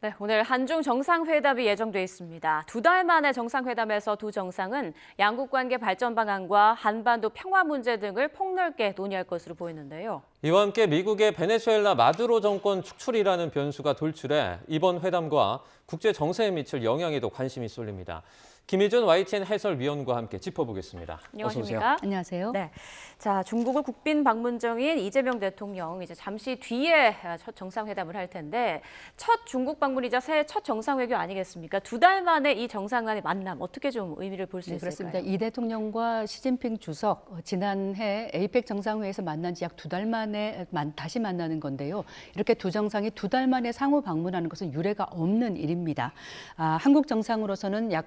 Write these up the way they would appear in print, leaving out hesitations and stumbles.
네, 오늘 한중 정상회담이 예정돼 있습니다. 2달 만에 정상회담에서 두 정상은 양국 관계 발전 방안과 한반도 평화 문제 등을 폭넓게 논의할 것으로 보이는데요. 이와 함께 미국의 베네수엘라 마두로 정권 축출이라는 변수가 돌출해 이번 회담과 국제 정세에 미칠 영향에도 관심이 쏠립니다. 김희준 YTN 해설위원과 함께 짚어보겠습니다. 안녕하십니까? 어서 오세요. 안녕하세요. 네, 자 중국을 국빈 방문 중인 이재명 대통령 이제 잠시 뒤에 첫 정상회담을 할 텐데 첫 중국 방문이자 새해 첫 정상회교 아니겠습니까? 2달 만에 이 정상 간의 만남 어떻게 좀 의미를 볼 수 있을까요? 그렇습니다. 이 대통령과 시진핑 주석 지난해 에이펙 정상회에서 만난 지 약 2달 만에 다시 만나는 건데요. 이렇게 두 정상이 2달 만에 상호 방문하는 것은 유례가 없는 일입니다. 한국 정상으로서는 약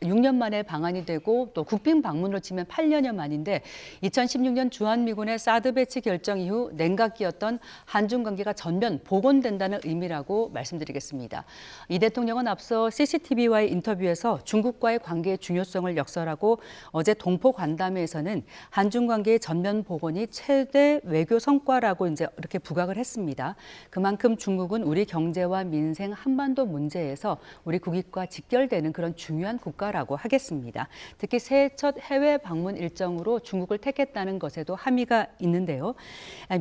6년 만에 방한이 되고 또 국빈 방문으로 치면 8년여 만인데 2016년 주한미군의 사드 배치 결정 이후 냉각기였던 한중 관계가 전면 복원된다는 의미라고 말씀드리겠습니다. 이 대통령은 앞서 CCTV와의 인터뷰에서 중국과의 관계의 중요성을 역설하고 어제 동포 간담회에서는 한중 관계의 전면 복원이 최대 외교 성과라고 이제 이렇게 부각을 했습니다. 그만큼 중국은 우리 경제와 민생 한반도 문제에서 우리 국익과 직결되는 그런 중요한 국가라고 하겠습니다. 특히 새해 첫 해외 방문 일정으로 중국을 택했다는 것에도 함의가 있는데요.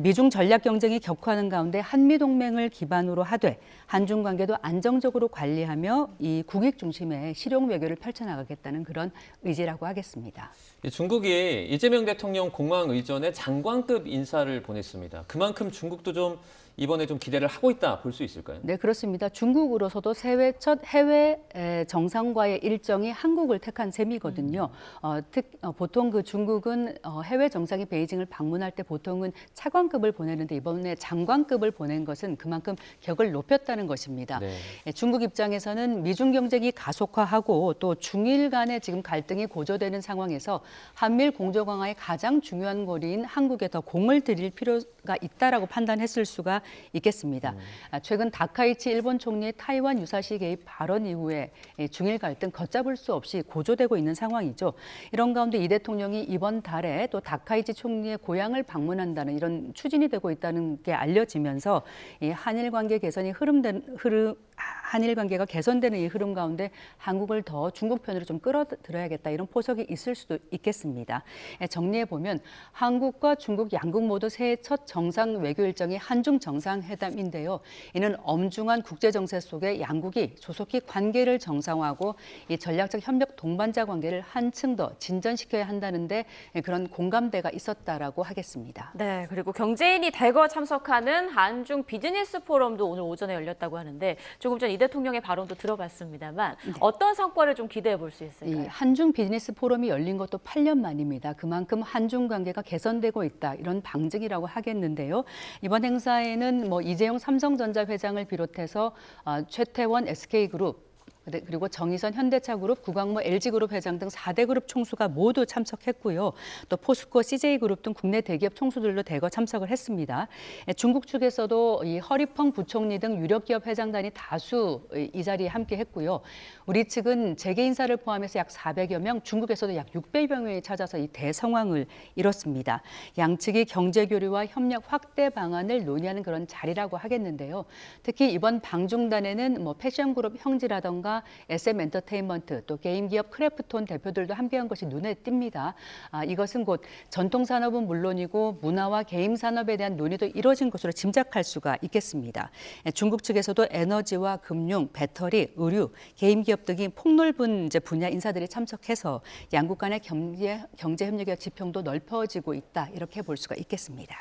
미중 전략 경쟁이 격화하는 가운데 한미 동맹을 기반으로 하되 한중 관계도 안정적으로 관리하며 이 국익 중심의 실용 외교를 펼쳐나가겠다는 그런 의지라고 하겠습니다. 중국이 이재명 대통령 공항 의전에 장관급 인사를 보냈습니다. 그만큼 중국도 좀 이번에 좀 기대를 하고 있다 볼 수 있을까요? 네, 그렇습니다. 중국으로서도 새해 첫 해외 정상과의 일정이 한국을 택한 셈이거든요. 보통 그 중국은 해외 정상이 베이징을 방문할 때 보통은 차관급을 보내는데 이번에 장관급을 보낸 것은 그만큼 격을 높였다는 것입니다. 네. 중국 입장에서는 미중 경쟁이 가속화하고 또 중일 간의 지금 갈등이 고조되는 상황에서 한미일 공조 강화의 가장 중요한 거리인 한국에 더 공을 들일 필요가 있다라고 판단했을 수가 있겠습니다. 최근 다카이치 일본 총리의 타이완 유사시 개입 발언 이후에 중일 갈등 걷잡을 수 없이 고조되고 있는 상황이죠. 이런 가운데 이 대통령이 이번 달에 또 다카이치 총리의 고향을 방문한다는 이런 추진이 되고 있다는 게 알려지면서 이 한일 관계 개선이 한일 관계가 개선되는 이 흐름 가운데 한국을 더 중국 편으로 좀 끌어들여야겠다 이런 포석이 있을 수도 있겠습니다. 정리해 보면 한국과 중국 양국 모두 새해 첫 정상 외교 일정이 한중 정상회담인데요. 이는 엄중한 국제 정세 속에 양국이 조속히 관계를 정상화하고 이 전략적 협력 동반자 관계를 한층 더 진전시켜야 한다는데 그런 공감대가 있었다라고 하겠습니다. 네, 그리고 경제인이 대거 참석하는 한중 비즈니스 포럼도 오늘 오전에 열렸다고 하는데 조금 전 이 대통령의 발언도 들어봤습니다만 어떤 성과를 좀 기대해 볼 수 있을까요? 이 한중 비즈니스 포럼이 열린 것도 8년 만입니다. 그만큼 한중 관계가 개선되고 있다 이런 방증이라고 하겠는데요. 이번 행사에는 이재용 삼성전자 회장을 비롯해서 최태원 SK그룹 그리고 정의선 현대차그룹, 구광모 LG그룹 회장 등 4대 그룹 총수가 모두 참석했고요. 또 포스코 CJ그룹 등 국내 대기업 총수들도 대거 참석을 했습니다. 중국 측에서도 이 허리펑 부총리 등 유력 기업 회장단이 다수 이 자리에 함께했고요. 우리 측은 재계 인사를 포함해서 약 400여 명, 중국에서도 약 600여 명이 찾아서 이 대성황을 이뤘습니다. 양측이 경제 교류와 협력 확대 방안을 논의하는 그런 자리라고 하겠는데요. 특히 이번 방중단에는 패션그룹 형지라던가 SM 엔터테인먼트 또 게임 기업 크래프톤 대표들도 함께한 것이 눈에 띕니다. 이것은 곧 전통 산업은 물론이고 문화와 게임 산업에 대한 논의도 이루어진 것으로 짐작할 수가 있겠습니다. 중국 측에서도 에너지와 금융, 배터리, 의류, 게임 기업 등이 폭넓은 분야 인사들이 참석해서 양국 간의 경제 협력의 지평도 넓혀지고 있다 이렇게 볼 수가 있겠습니다.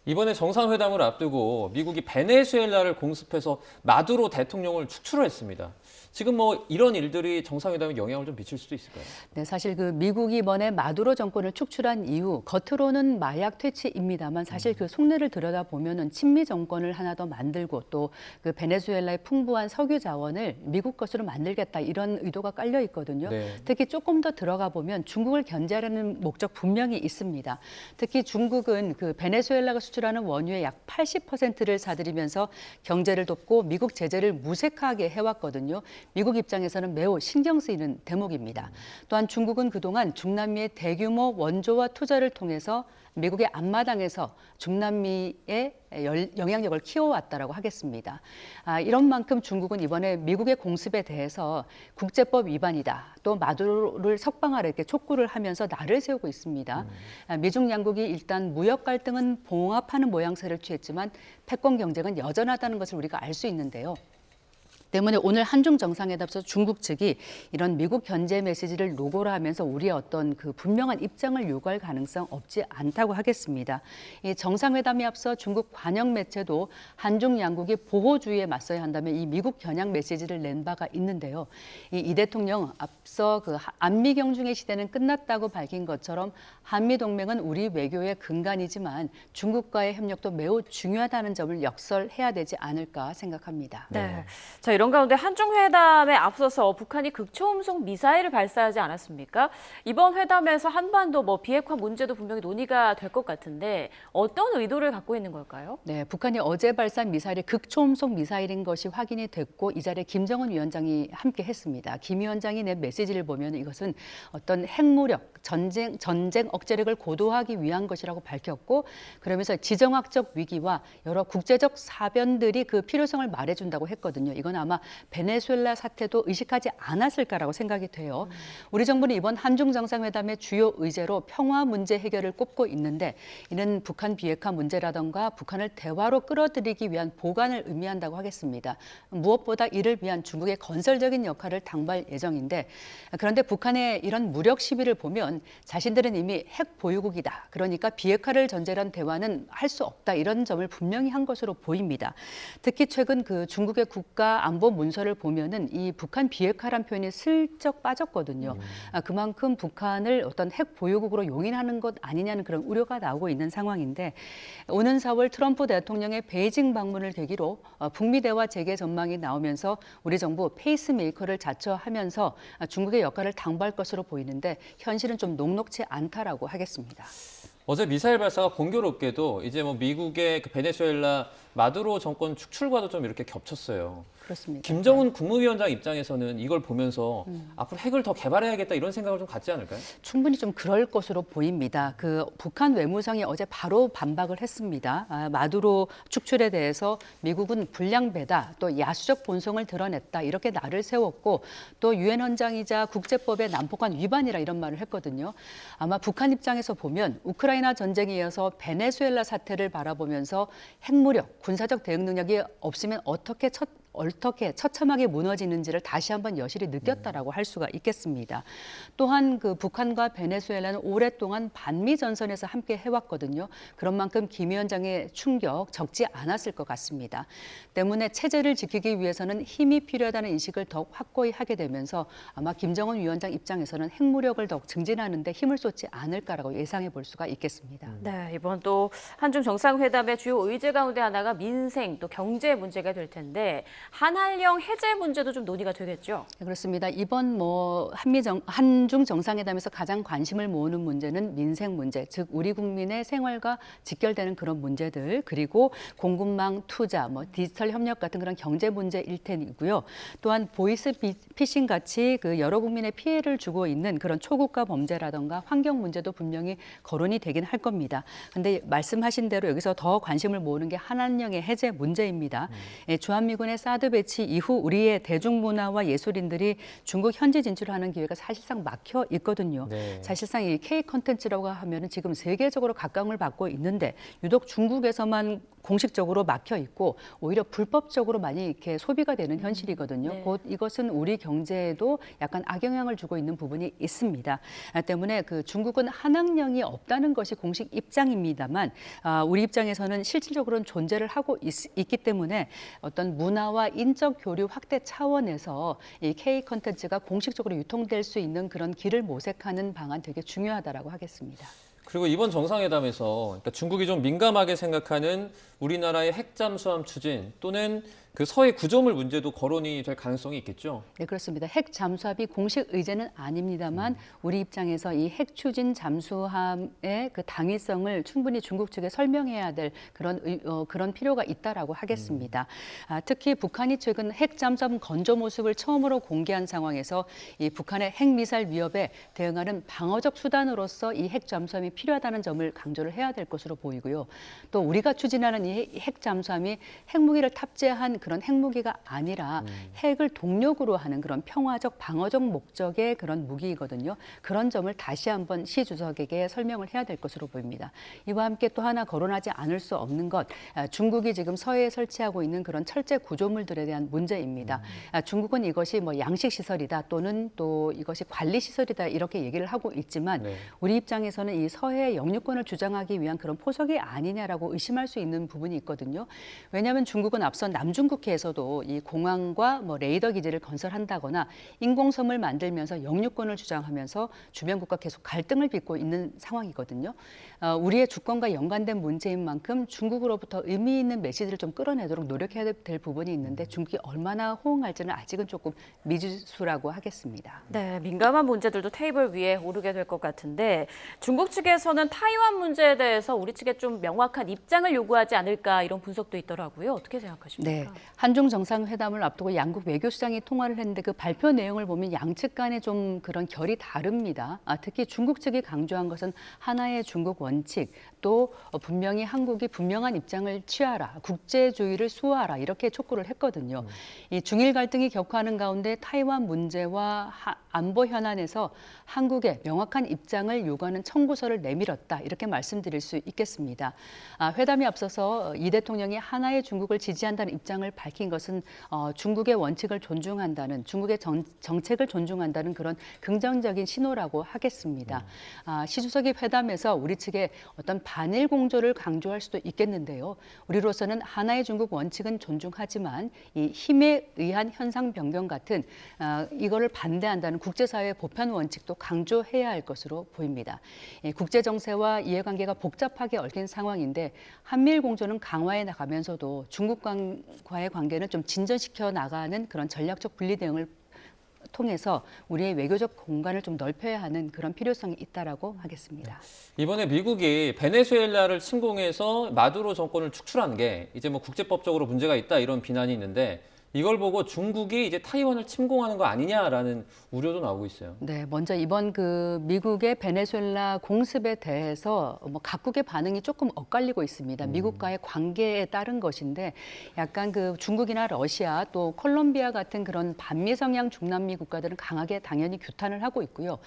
이번에 정상회담을 앞두고 미국이 베네수엘라를 공습해서 마두로 대통령을 축출을 했습니다. 지금 이런 일들이 정상회담에 영향을 좀 미칠 수도 있을까요? 네, 사실 그 미국이 이번에 마두로 정권을 축출한 이후 겉으로는 마약 퇴치입니다만 사실 그 속내를 들여다보면은 친미 정권을 하나 더 만들고 또 그 베네수엘라의 풍부한 석유 자원을 미국 것으로 만들겠다 이런 의도가 깔려 있거든요. 네. 특히 조금 더 들어가 보면 중국을 견제하려는 목적 분명히 있습니다. 특히 중국은 그 베네수엘라가 수출하는 원유의 약 80%를 사들이면서 경제를 돕고 미국 제재를 무색하게 해왔거든요. 미국 입장에서는 매우 신경 쓰이는 대목입니다. 또한 중국은 그동안 중남미의 대규모 원조와 투자를 통해서 미국의 앞마당에서 중남미의 영향력을 키워왔다라고 하겠습니다. 이런 만큼 중국은 이번에 미국의 공습에 대해서 국제법 위반이다. 또 마두로를 석방하라 이렇게 촉구를 하면서 날을 세우고 있습니다. 미중 양국이 일단 무역 갈등은 봉합하는 모양새를 취했지만 패권 경쟁은 여전하다는 것을 우리가 알 수 있는데요. 때문에 오늘 한중 정상회담에서 중국 측이 이런 미국 견제 메시지를 노골화 하면서 우리의 어떤 그 분명한 입장을 요구할 가능성 없지 않다고 하겠습니다. 이 정상회담에 앞서 중국 관영 매체도 한중 양국이 보호주의에 맞서야 한다면 이 미국 겨냥 메시지를 낸 바가 있는데요. 이 대통령 앞서 그 안미 경중의 시대는 끝났다고 밝힌 것처럼 한미 동맹은 우리 외교의 근간이지만 중국과의 협력도 매우 중요하다는 점을 역설해야 되지 않을까 생각합니다. 네. 자, 이런 가운데 한중 회담에 앞서서 북한이 극초음속 미사일을 발사하지 않았습니까? 이번 회담에서 한반도 비핵화 문제도 분명히 논의가 될 것 같은데 어떤 의도를 갖고 있는 걸까요? 네, 북한이 어제 발사한 미사일이 극초음속 미사일인 것이 확인이 됐고 이 자리에 김정은 위원장이 함께 했습니다. 김 위원장이 낸 메시지를 보면 이것은 어떤 핵무력, 전쟁 억제력을 고도화하기 위한 것이라고 밝혔고 그러면서 지정학적 위기와 여러 국제적 사변들이 그 필요성을 말해준다고 했거든요. 이건 아마 베네수엘라 사태도 의식하지 않았을까라고 생각이 돼요. 우리 정부는 이번 한중 정상회담의 주요 의제로 평화 문제 해결을 꼽고 있는데 이는 북한 비핵화 문제라던가 북한을 대화로 끌어들이기 위한 보관을 의미한다고 하겠습니다. 무엇보다 이를 위한 중국의 건설적인 역할을 당부할 예정인데 그런데 북한의 이런 무력 시비를 보면 자신들은 이미 핵 보유국이다. 그러니까 비핵화를 전제로 한 대화는 할 수 없다. 이런 점을 분명히 한 것으로 보입니다. 특히 최근 그 중국의 국가 안보 문서를 보면은 이 북한 비핵화란 표현이 슬쩍 빠졌거든요. 그만큼 북한을 어떤 핵 보유국으로 용인하는 것 아니냐는 그런 우려가 나오고 있는 상황인데 오는 4월 트럼프 대통령의 베이징 방문을 계기로 북미 대화 재개 전망이 나오면서 우리 정부 페이스메이커를 자처하면서 중국의 역할을 당부할 것으로 보이는데 현실은 좀 녹록치 않다라고 하겠습니다. 어제 미사일 발사가 공교롭게도 이제 미국의 그 베네수엘라 마두로 정권 축출과도 좀 이렇게 겹쳤어요. 그렇습니다. 김정은 국무위원장 입장에서는 이걸 보면서 앞으로 핵을 더 개발해야겠다 이런 생각을 좀 갖지 않을까요? 충분히 좀 그럴 것으로 보입니다. 그 북한 외무성이 어제 바로 반박을 했습니다. 마두로 축출에 대해서 미국은 불량배다, 또 야수적 본성을 드러냈다 이렇게 날을 세웠고 또 유엔 헌장이자 국제법의 난폭한 위반이라 이런 말을 했거든요. 아마 북한 입장에서 보면 우크라이나 전쟁에 이어서 베네수엘라 사태를 바라보면서 핵무력, 군사적 대응 능력이 없으면 어떻게 처참하게 무너지는지를 다시 한번 여실히 느꼈다라고 할 수가 있겠습니다. 또한 그 북한과 베네수엘라는 오랫동안 반미 전선에서 함께 해왔거든요. 그런 만큼 김 위원장의 충격 적지 않았을 것 같습니다. 때문에 체제를 지키기 위해서는 힘이 필요하다는 인식을 더욱 확고히 하게 되면서 아마 김정은 위원장 입장에서는 핵무력을 더욱 증진하는 데 힘을 쏟지 않을까라고 예상해 볼 수가 있겠습니다. 네, 이번 또 한중 정상회담의 주요 의제 가운데 하나가 민생 또 경제 문제가 될 텐데 한한령 해제 문제도 좀 논의가 되겠죠? 네, 그렇습니다. 이번 한중 정상회담에서 가장 관심을 모으는 문제는 민생 문제, 즉 우리 국민의 생활과 직결되는 그런 문제들, 그리고 공급망 투자, 디지털 협력 같은 그런 경제 문제일 텐이고요. 또한 보이스 피싱 같이 그 여러 국민의 피해를 주고 있는 그런 초국가 범죄라던가 환경 문제도 분명히 거론이 되긴 할 겁니다. 그런데 말씀하신 대로 여기서 더 관심을 모으는 게 한한령의 해제 문제입니다. 주한미군의 사드 배치 이후 우리의 대중문화와 예술인들이 중국 현지 진출하는 기회가 사실상 막혀 있거든요. 네. 사실상 이 K 콘텐츠라고 하면은 지금 세계적으로 각광을 받고 있는데 유독 중국에서만 공식적으로 막혀 있고 오히려 불법적으로 많이 이렇게 소비가 되는 현실이거든요. 네. 곧 이것은 우리 경제에도 약간 악영향을 주고 있는 부분이 있습니다. 때문에 그 중국은 한한령이 없다는 것이 공식 입장입니다만 우리 입장에서는 실질적으로는 존재를 하고 있기 때문에 어떤 문화와 인적 교류 확대 차원에서 이 K 콘텐츠가 공식적으로 유통될 수 있는 그런 길을 모색하는 방안 되게 중요하다라고 하겠습니다. 그리고 이번 정상회담에서 그러니까 중국이 좀 민감하게 생각하는 우리나라의 핵 잠수함 추진 또는 그 서해 구조물 문제도 거론이 될 가능성이 있겠죠. 네, 그렇습니다. 핵 잠수함이 공식 의제는 아닙니다만 우리 입장에서 이 핵 추진 잠수함의 그 당위성을 충분히 중국 측에 설명해야 될 그런 필요가 있다라고 하겠습니다. 특히 북한이 최근 핵 잠수함 건조 모습을 처음으로 공개한 상황에서 이 북한의 핵 미사일 위협에 대응하는 방어적 수단으로서 이 핵 잠수함이 필요하다는 점을 강조를 해야 될 것으로 보이고요. 또 우리가 추진하는 이 핵 잠수함이 핵무기를 탑재한 그런 핵무기가 아니라 핵을 동력으로 하는 그런 평화적 방어적 목적의 그런 무기이거든요. 그런 점을 다시 한번 시 주석에게 설명을 해야 될 것으로 보입니다. 이와 함께 또 하나 거론하지 않을 수 없는 것, 중국이 지금 서해에 설치하고 있는 그런 철제 구조물들에 대한 문제입니다. 중국은 이것이 뭐 양식 시설이다 또는 또 이것이 관리 시설이다 이렇게 얘기를 하고 있지만 네. 우리 입장에서는 이 서해의 영유권을 주장하기 위한 그런 포석이 아니냐라고 의심할 수 있는 부분이 있거든요. 왜냐하면 중국은 앞서 남중국해에서도 이 공항과 뭐 레이더 기지를 건설한다거나 인공섬을 만들면서 영유권을 주장하면서 주변국과 계속 갈등을 빚고 있는 상황이거든요. 우리의 주권과 연관된 문제인 만큼 중국으로부터 의미 있는 메시지를 좀 끌어내도록 노력해야 될 부분이 있는데 중국이 얼마나 호응할지는 아직은 조금 미지수라고 하겠습니다. 네, 민감한 문제들도 테이블 위에 오르게 될 것 같은데 중국 측에서는 타이완 문제에 대해서 우리 측에 좀 명확한 입장을 요구하지 않을까 이런 분석도 있더라고요. 어떻게 생각하십니까? 네, 한중 정상회담을 앞두고 양국 외교수장이 통화를 했는데 그 발표 내용을 보면 양측 간에 좀 그런 결이 다릅니다. 특히 중국 측이 강조한 것은 하나의 중국 원칙, 또 분명히 한국이 분명한 입장을 취하라, 국제주의를 수호하라 이렇게 촉구를 했거든요. 이 중일 갈등이 격화하는 가운데 타이완 문제와 안보 현안에서 한국에 명확한 입장을 요구하는 청구서를 내밀었다 이렇게 말씀드릴 수 있겠습니다. 회담에 앞서서 이 대통령이 하나의 중국을 지지한다는 입장을 밝힌 것은 중국의 원칙을 존중한다는 중국의 정책을 존중한다는 그런 긍정적인 신호라고 하겠습니다. 시 주석이 회담에서 우리 측에 어떤 반일 공조를 강조할 수도 있겠는데요. 우리로서는 하나의 중국 원칙은 존중하지만 이 힘에 의한 현상 변경 같은 이거를 반대한다는 국제사회의 보편 원칙도 강조해야 할 것으로 보입니다. 국제 정세와 이해관계가 복잡하게 얽힌 상황인데 한미일 공조는 강화해 나가면서도 중국과의 관계는 좀 진전시켜 나가는 그런 전략적 분리 대응을 통해서 우리의 외교적 공간을 좀 넓혀야 하는 그런 필요성이 있다라고 하겠습니다. 이번에 미국이 베네수엘라를 침공해서 마두로 정권을 축출한 게 이제 뭐 국제법적으로 문제가 있다 이런 비난이 있는데 이걸 보고 중국이 이제 타이완을 침공하는 거 아니냐라는 우려도 나오고 있어요. 네, 먼저 이번 그 미국의 베네수엘라 공습에 대해서 뭐 각국의 반응이 조금 엇갈리고 있습니다. 미국과의 관계에 따른 것인데 약간 그 중국이나 러시아 또 콜롬비아 같은 그런 반미 성향 중남미 국가들은 강하게 당연히 규탄을 하고 있고요.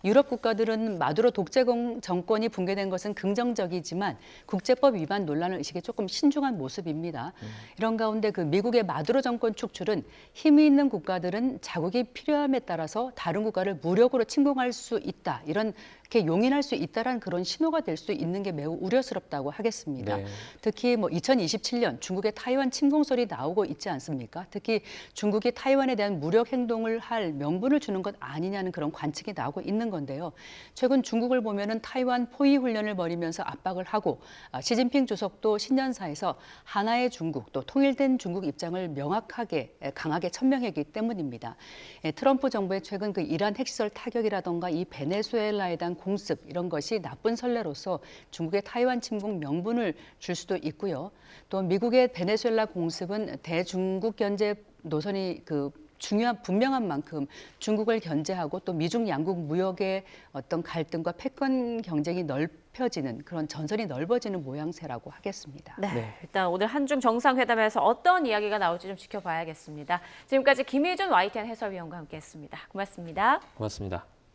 유럽 국가들은 마두로 독재 정권이 붕괴된 것은 긍정적이지만 국제법 위반 논란 의식에 조금 신중한 모습입니다. 이런 가운데 그 미국의 마두로 정권 축출은 힘이 있는 국가들은 자국이 필요함에 따라서 다른 국가를 무력으로 침공할 수 있다. 이렇게 용인할 수 있다라는 그런 신호가 될 수 있는 게 매우 우려스럽다고 하겠습니다. 네. 특히 뭐 2027년 중국의 타이완 침공설이 나오고 있지 않습니까? 특히 중국이 타이완에 대한 무력 행동을 할 명분을 주는 것 아니냐는 그런 관측이 나오고 있는 건데요. 최근 중국을 보면은 타이완 포위 훈련을 벌이면서 압박을 하고 시진핑 주석도 신년사에서 하나의 중국 또 통일된 중국 입장을 명확하게 강하게 천명했기 때문입니다. 트럼프 정부의 최근 그 이란 핵시설 타격이라던가 이 베네수엘라에 대한 공습 이런 것이 나쁜 선례로서 중국의 타이완 침공 명분을 줄 수도 있고요. 또 미국의 베네수엘라 공습은 대중국 견제 노선이 분명한 만큼 중국을 견제하고 또 미중 양국 무역의 어떤 갈등과 패권 경쟁이 넓혀지는 그런 전선이 넓어지는 모양새라고 하겠습니다. 네, 일단 오늘 한중 정상회담에서 어떤 이야기가 나올지 좀 지켜봐야겠습니다. 지금까지 김희준 YTN 해설위원과 함께했습니다. 고맙습니다. 고맙습니다.